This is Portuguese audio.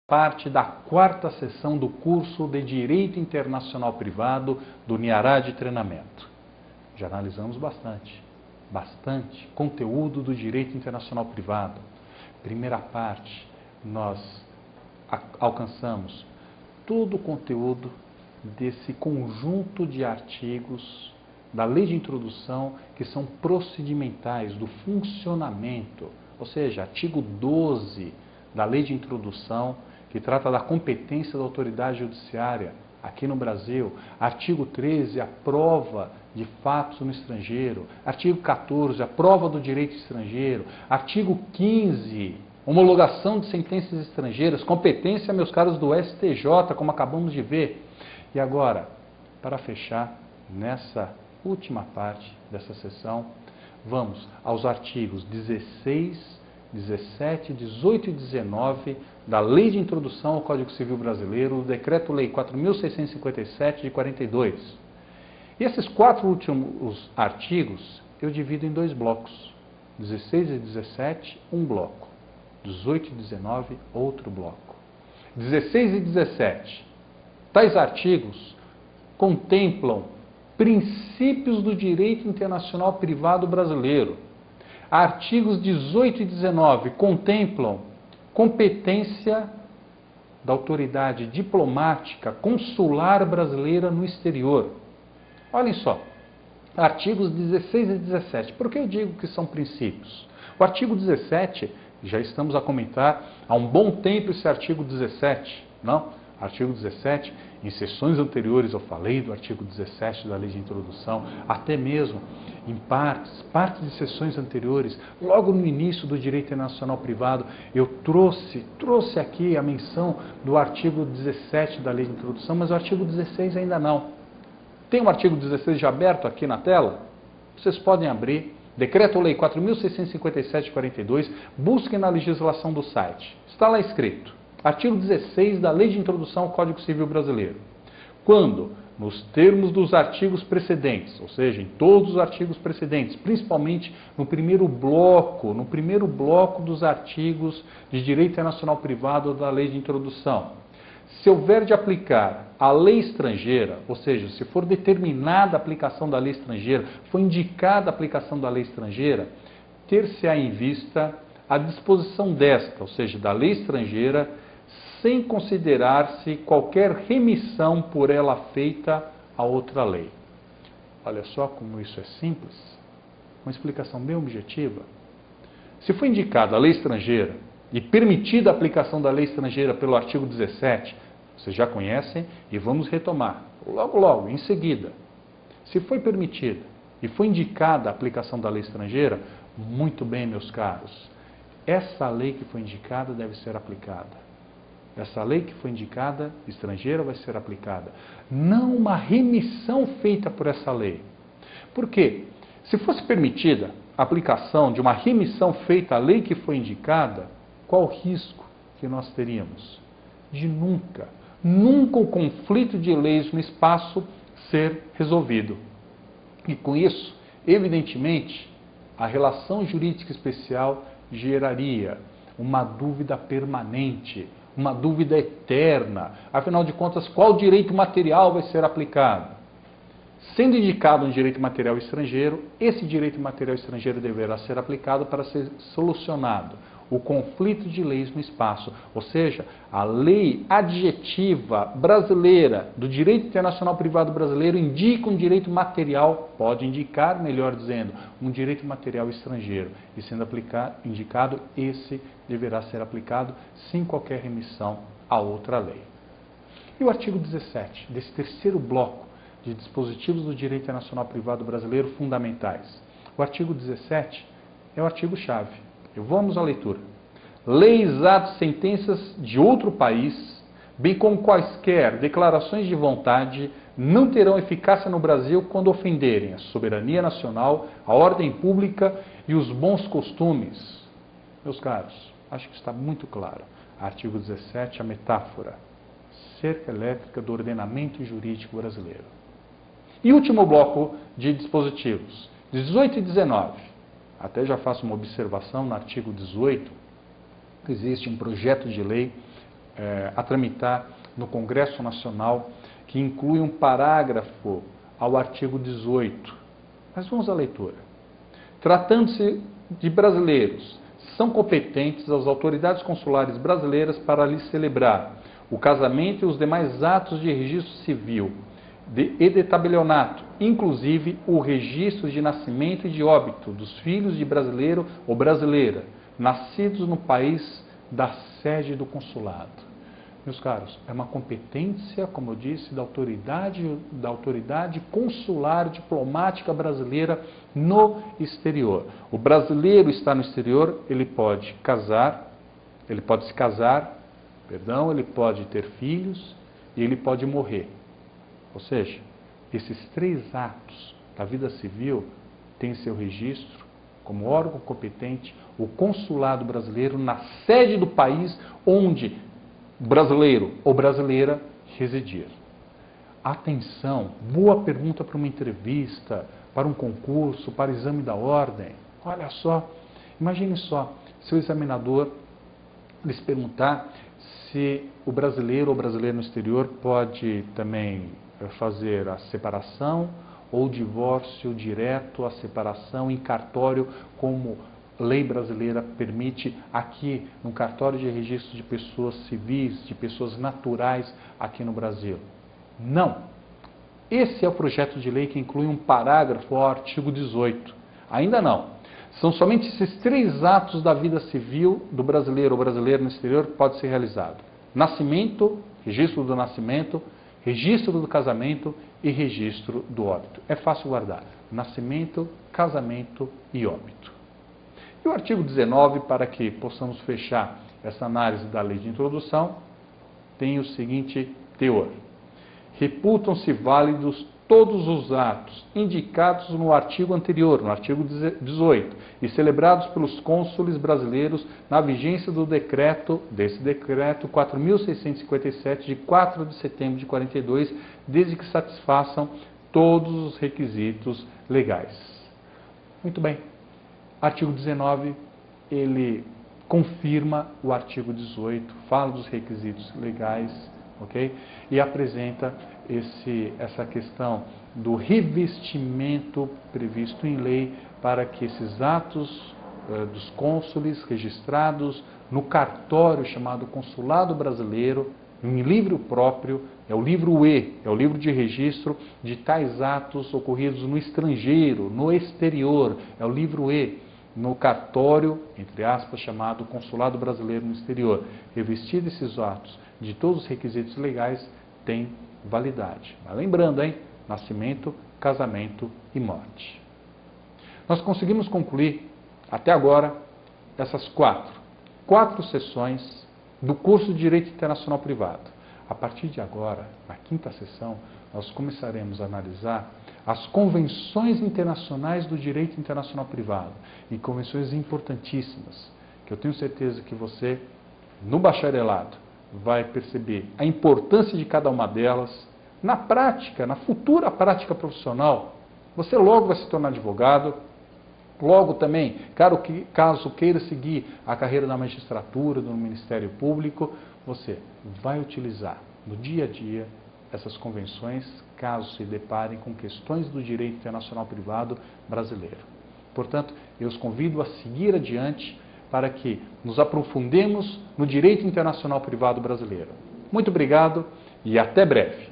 parte da quarta sessão do curso de Direito Internacional Privado do NIARA de Treinamento. Já analisamos bastante conteúdo do Direito Internacional Privado. Primeira parte, nós alcançamos todo o conteúdo desse conjunto de artigos da Lei de Introdução que são procedimentais do funcionamento, ou seja, artigo 12 da Lei de Introdução, que trata da competência da autoridade judiciária aqui no Brasil, artigo 13, a prova de fatos no estrangeiro, artigo 14, a prova do direito estrangeiro, artigo 15, homologação de sentenças estrangeiras, competência, meus caros, do STJ, como acabamos de ver. E agora, para fechar, nessa última parte dessa sessão, vamos aos artigos 16, 17, 18 e 19 da Lei de Introdução ao Código Civil Brasileiro, do Decreto-Lei 4.657 de 42. E esses 4 últimos artigos eu divido em 2 blocos. 16 e 17, um bloco. 18 e 19, outro bloco. 16 e 17. Tais artigos contemplam princípios do direito internacional privado brasileiro. Artigos 18 e 19 contemplam competência da autoridade diplomática consular brasileira no exterior. Olhem só, artigos 16 e 17. Por que eu digo que são princípios? O artigo 17, já estamos a comentar há um bom tempo esse artigo 17, não? Artigo 17, em sessões anteriores eu falei do artigo 17 da Lei de Introdução, até mesmo em partes de sessões anteriores, logo no início do Direito Internacional Privado, eu trouxe aqui a menção do artigo 17 da Lei de Introdução, mas o artigo 16 ainda não. Tem o artigo 16 já aberto aqui na tela? Vocês podem abrir. Decreto-Lei 4.657 de 42, busquem na legislação do site. Está lá escrito. Artigo 16 da Lei de Introdução ao Código Civil Brasileiro. Quando, nos termos dos artigos precedentes, ou seja, em todos os artigos precedentes, principalmente no primeiro bloco dos artigos de Direito Internacional Privado da Lei de Introdução, se houver de aplicar a lei estrangeira, ou seja, se for determinada a aplicação da lei estrangeira, for indicada a aplicação da lei estrangeira, ter-se-á em vista a disposição desta, ou seja, da lei estrangeira, sem considerar-se qualquer remissão por ela feita a outra lei. Olha só como isso é simples, uma explicação bem objetiva. Se for indicada a lei estrangeira e permitida a aplicação da lei estrangeira pelo artigo 17, vocês já conhecem e vamos retomar, logo, em seguida. Se foi permitida e foi indicada a aplicação da lei estrangeira, muito bem, meus caros, essa lei que foi indicada deve ser aplicada. Essa lei que foi indicada, estrangeira, vai ser aplicada. Não uma remissão feita por essa lei. Por quê? Se fosse permitida a aplicação de uma remissão feita à lei que foi indicada, qual o risco que nós teríamos? De nunca o conflito de leis no espaço ser resolvido. E com isso, evidentemente, a relação jurídica especial geraria uma dúvida permanente, uma dúvida eterna. Afinal de contas, qual direito material vai ser aplicado? Sendo indicado um direito material estrangeiro, esse direito material estrangeiro deverá ser aplicado para ser solucionado o conflito de leis no espaço. Ou seja, a lei adjetiva brasileira do direito internacional privado brasileiro indica um direito material, pode indicar, melhor dizendo, um direito material estrangeiro. E sendo indicado, esse deverá ser aplicado sem qualquer remissão a outra lei. E o artigo 17, desse terceiro bloco de dispositivos do direito internacional privado brasileiro fundamentais. O artigo 17 é o artigo-chave. Vamos à leitura. Leis, atos, sentenças de outro país, bem como quaisquer declarações de vontade, não terão eficácia no Brasil quando ofenderem a soberania nacional, a ordem pública e os bons costumes. Meus caros, acho que está muito claro. Artigo 17, a metáfora. Cerca elétrica do ordenamento jurídico brasileiro. E último bloco de dispositivos. 18 e 19. Até já faço uma observação no artigo 18, existe um projeto de lei a tramitar no Congresso Nacional, que inclui um parágrafo ao artigo 18. Mas vamos à leitura. Tratando-se de brasileiros, são competentes as autoridades consulares brasileiras para lhes celebrar o casamento e os demais atos de registro civil e de tabelionato, inclusive o registro de nascimento e de óbito dos filhos de brasileiro ou brasileira, nascidos no país da sede do consulado. Meus caros, é uma competência, como eu disse, da autoridade consular diplomática brasileira no exterior. O brasileiro está no exterior, ele pode se casar, ele pode ter filhos e ele pode morrer. Ou seja, esses 3 atos da vida civil têm seu registro como órgão competente, o consulado brasileiro na sede do país onde o brasileiro ou brasileira residir. Atenção, boa pergunta para uma entrevista, para um concurso, para exame da ordem. Olha só, imagine só, se o examinador lhes perguntar se o brasileiro ou brasileira no exterior pode também fazer a separação ou divórcio direto, a separação em cartório, como lei brasileira permite aqui no cartório de registro de pessoas civis, de pessoas naturais aqui no Brasil. Não. Esse é o projeto de lei que inclui um parágrafo ao artigo 18. Ainda não. São somente esses 3 atos da vida civil do brasileiro ou brasileira no exterior que pode ser realizado. Nascimento, registro do nascimento, registro do casamento e registro do óbito. É fácil guardar. Nascimento, casamento e óbito. E o artigo 19, para que possamos fechar essa análise da lei de introdução, tem o seguinte teor. Reputam-se válidos todos os atos indicados no artigo anterior, no artigo 18, e celebrados pelos cônsules brasileiros na vigência desse decreto 4.657, de 4 de setembro de 42, desde que satisfaçam todos os requisitos legais. Muito bem. Artigo 19, ele confirma o artigo 18, fala dos requisitos legais, ok? E apresenta essa questão do revestimento previsto em lei para que esses atos dos cônsules registrados no cartório chamado Consulado Brasileiro, em livro próprio, é o livro E, é o livro de registro de tais atos ocorridos no estrangeiro, no exterior, é o livro E, no cartório, entre aspas, chamado Consulado Brasileiro no exterior. Revestido esses atos de todos os requisitos legais, tem validade. Mas lembrando, hein? Nascimento, casamento e morte. Nós conseguimos concluir, até agora, essas 4 sessões do curso de Direito Internacional Privado. A partir de agora, na 5ª sessão, nós começaremos a analisar as convenções internacionais do direito internacional privado, e convenções importantíssimas, que eu tenho certeza que você, no bacharelado, vai perceber a importância de cada uma delas na prática, na futura prática profissional. Você logo vai se tornar advogado, logo também, caso queira seguir a carreira da magistratura, do Ministério Público, você vai utilizar no dia a dia essas convenções, caso se deparem com questões do direito internacional privado brasileiro. Portanto, eu os convido a seguir adiante para que nos aprofundemos no direito internacional privado brasileiro. Muito obrigado e até breve.